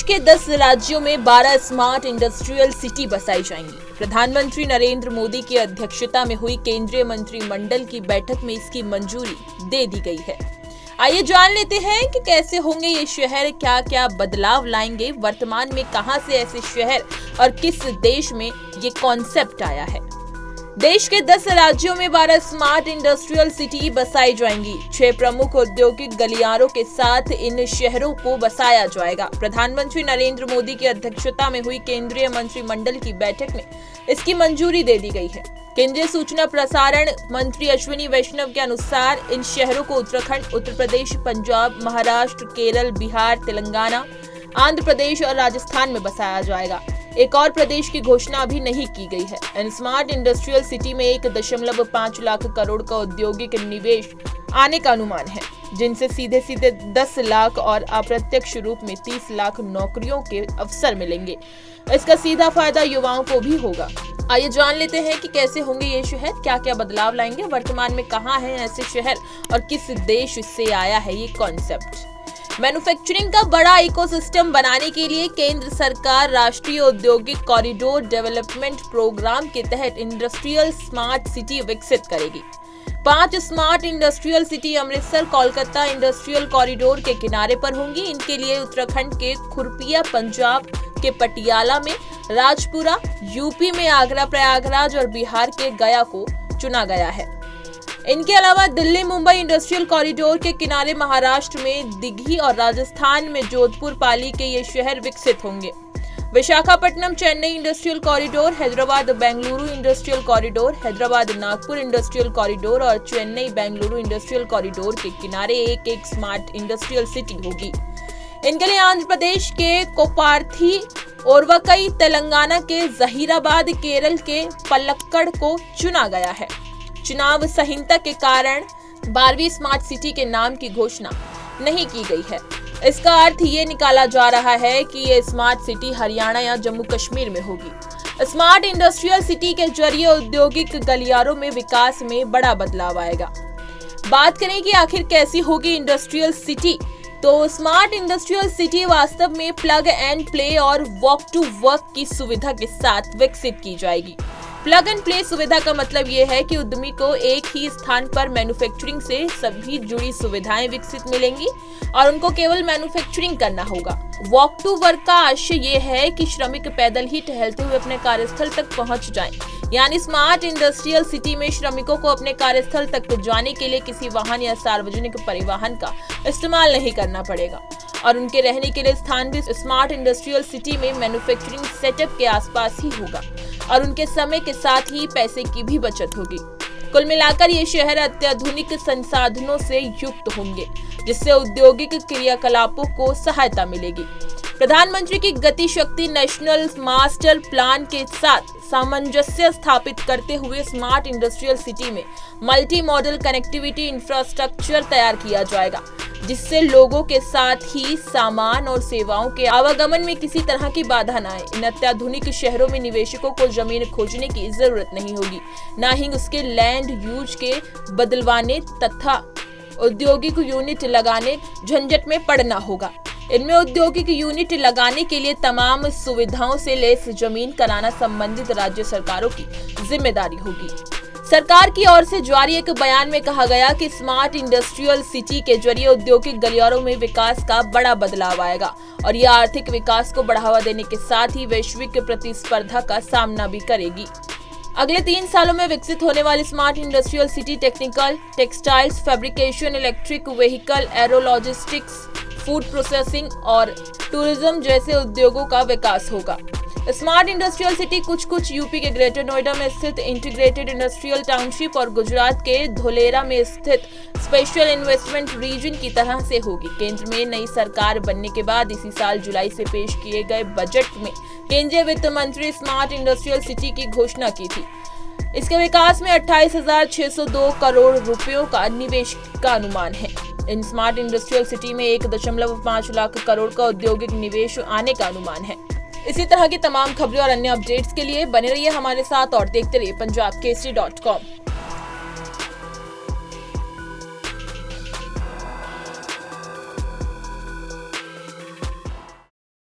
के 10 राज्यों में 12 स्मार्ट इंडस्ट्रियल सिटी बसाई जाएंगी। प्रधानमंत्री नरेंद्र मोदी की अध्यक्षता में हुई केंद्रीय मंत्रिमंडल की बैठक में इसकी मंजूरी दे दी गई है। आइए जान लेते हैं कि कैसे होंगे ये शहर, क्या क्या बदलाव लाएंगे, वर्तमान में कहां से ऐसे शहर और किस देश में ये कॉन्सेप्ट आया है। देश के 10 राज्यों में 12 स्मार्ट इंडस्ट्रियल सिटी बसाई जाएंगी। 6 प्रमुख औद्योगिक गलियारों के साथ इन शहरों को बसाया जाएगा। प्रधानमंत्री नरेंद्र मोदी की अध्यक्षता में हुई केंद्रीय मंत्रिमंडल की बैठक में इसकी मंजूरी दे दी गई है। केंद्रीय सूचना प्रसारण मंत्री अश्विनी वैष्णव के अनुसार इन शहरों को उत्तराखंड, उत्तर प्रदेश, पंजाब, महाराष्ट्र, केरल, बिहार, तेलंगाना, आंध्र प्रदेश और राजस्थान में बसाया जाएगा। एक और प्रदेश की घोषणा अभी नहीं की गई है। इन स्मार्ट इंडस्ट्रियल सिटी में 1.5 लाख करोड़ का औद्योगिक निवेश आने का अनुमान है, जिनसे सीधे 10 लाख और अप्रत्यक्ष रूप में 30 लाख नौकरियों के अवसर मिलेंगे। इसका सीधा फायदा युवाओं को भी होगा। आइए जान लेते हैं कि कैसे होंगे ये शहर, क्या क्या बदलाव लाएंगे, वर्तमान में कहाँ हैं ऐसे शहर और किस देश से आया है ये कॉन्सेप्ट। मैन्युफैक्चरिंग का बड़ा इकोसिस्टम बनाने के लिए केंद्र सरकार राष्ट्रीय औद्योगिक कॉरिडोर डेवलपमेंट प्रोग्राम के तहत इंडस्ट्रियल स्मार्ट सिटी विकसित करेगी। 5 smart industrial city Amritsar, Kolkata industrial corridor के किनारे पर होंगी। इनके लिए उत्तराखंड के खुरपिया, पंजाब के पटियाला में राजपुरा, यूपी में आगरा प्रयागराज और बिहार के गया को चुना गया है। इनके अलावा दिल्ली मुंबई इंडस्ट्रियल कॉरिडोर के किनारे महाराष्ट्र में दिघी और राजस्थान में जोधपुर पाली के ये शहर विकसित होंगे। Visakhapatnam Chennai industrial corridor, Hyderabad Bengaluru industrial corridor, Hyderabad Nagpur industrial corridor और चेन्नई बेंगलुरु इंडस्ट्रियल कॉरिडोर के किनारे एक स्मार्ट इंडस्ट्रियल सिटी होगी। इनके लिए आंध्र प्रदेश के कोपार्थी, ओरवकई, तेलंगाना के जहीराबाद, केरल के पलक्कड़ को चुना गया है। चुनाव संहिता के कारण 12वीं स्मार्ट सिटी के नाम की घोषणा नहीं की गई है। इसका अर्थ ये निकाला जा रहा है कि ये स्मार्ट सिटी हरियाणा या जम्मू कश्मीर में होगी। स्मार्ट इंडस्ट्रियल सिटी के जरिए औद्योगिक गलियारों में विकास में बड़ा बदलाव आएगा। बात करें कि आखिर कैसी होगी इंडस्ट्रियल सिटी, तो स्मार्ट इंडस्ट्रियल सिटी वास्तव में प्लग एंड प्ले और वॉक टू वर्क की सुविधा के साथ विकसित की जाएगी। प्लग एंड प्ले सुविधा का मतलब ये है कि उद्यमी को एक ही स्थान पर मैन्युफैक्चरिंग से सभी जुड़ी सुविधाएं विकसित मिलेंगी और उनको केवल मैन्युफैक्चरिंग करना होगा। वॉक टू वर्क का आशय ये है कि श्रमिक पैदल ही टहलते हुए अपने कार्यस्थल तक पहुंच जाएं। यानी स्मार्ट इंडस्ट्रियल सिटी में श्रमिकों को अपने कार्यस्थल तक जाने के लिए किसी वाहन या सार्वजनिक परिवहन का इस्तेमाल नहीं करना पड़ेगा और उनके रहने के लिए स्थान भी स्मार्ट इंडस्ट्रियल सिटी में मैन्युफैक्चरिंग सेटअप के आसपास ही होगा और उनके समय के साथ ही पैसे की भी बचत होगी। कुल मिलाकर ये शहर अत्याधुनिक संसाधनों से युक्त होंगे, जिससे औद्योगिक क्रियाकलापों को सहायता मिलेगी। प्रधानमंत्री की गति शक्ति नेशनल मास्टर प्लान के साथ सामंजस्य स्थापित करते हुए स्मार्ट इंडस्ट्रियल सिटी में मल्टी मॉडल कनेक्टिविटी इंफ्रास्ट्रक्चर तैयार किया जाएगा, जिससे लोगों के साथ ही सामान और सेवाओं के आवागमन में किसी तरह की बाधा न आए। इन अत्याधुनिक शहरों में निवेशकों को जमीन खोजने की जरूरत नहीं होगी, न ही उसके लैंड यूज के बदलवाने तथा औद्योगिक यूनिट लगाने झंझट में पड़ना होगा। इनमें औद्योगिक यूनिट लगाने के लिए तमाम सुविधाओं से लैस जमीन कराना संबंधित राज्य सरकारों की जिम्मेदारी होगी। सरकार की ओर से जारी एक बयान में कहा गया कि स्मार्ट इंडस्ट्रियल सिटी के जरिए औद्योगिक गलियारों में विकास का बड़ा बदलाव आएगा और यह आर्थिक विकास को बढ़ावा देने के साथ ही वैश्विक प्रतिस्पर्धा का सामना भी करेगी। अगले 3 सालों में विकसित होने वाली smart industrial city technical, textiles, fabrication, electric vehicle, arrow logistics, food processing और टूरिज्म जैसे उद्योगों का विकास होगा। स्मार्ट इंडस्ट्रियल सिटी कुछ यूपी के ग्रेटर नोएडा में स्थित इंटीग्रेटेड इंडस्ट्रियल टाउनशिप और गुजरात के धोलेरा में स्थित स्पेशल इन्वेस्टमेंट रीजन की तरह से होगी। केंद्र में नई सरकार बनने के बाद इसी साल जुलाई से पेश किए गए बजट में केंद्रीय वित्त मंत्री स्मार्ट इंडस्ट्रियल सिटी की घोषणा की थी। इसके विकास में 28,602 करोड़ रुपयों का निवेश का अनुमान है। इन स्मार्ट इंडस्ट्रियल सिटी में 1.5 लाख करोड़ का औद्योगिक निवेश आने का अनुमान है। इसी तरह की तमाम खबरें और अन्य अपडेट्स के लिए बने रहिए हमारे साथ और देखते रहिए punjabkesari.com।